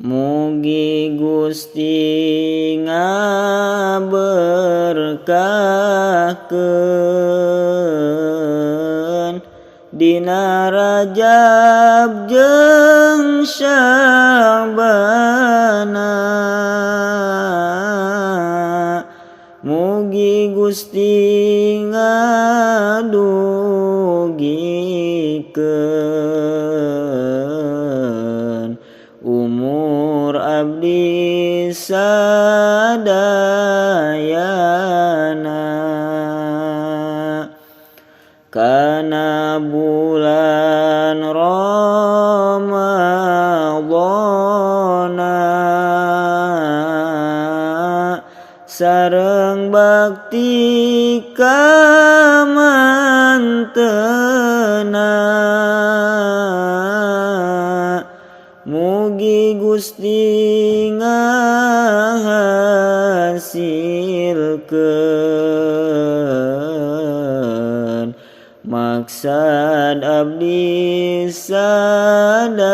Mugi Gusti ngaberkahkeun dina Rajab jeung Sya'bana. Mugi Gusti ngadugikeun umur abdi sadayana. Kana bulan Ramadana sareng bakti ka manteuna. Mugi Gusti ngahasilkeun maksad abdi sadayana.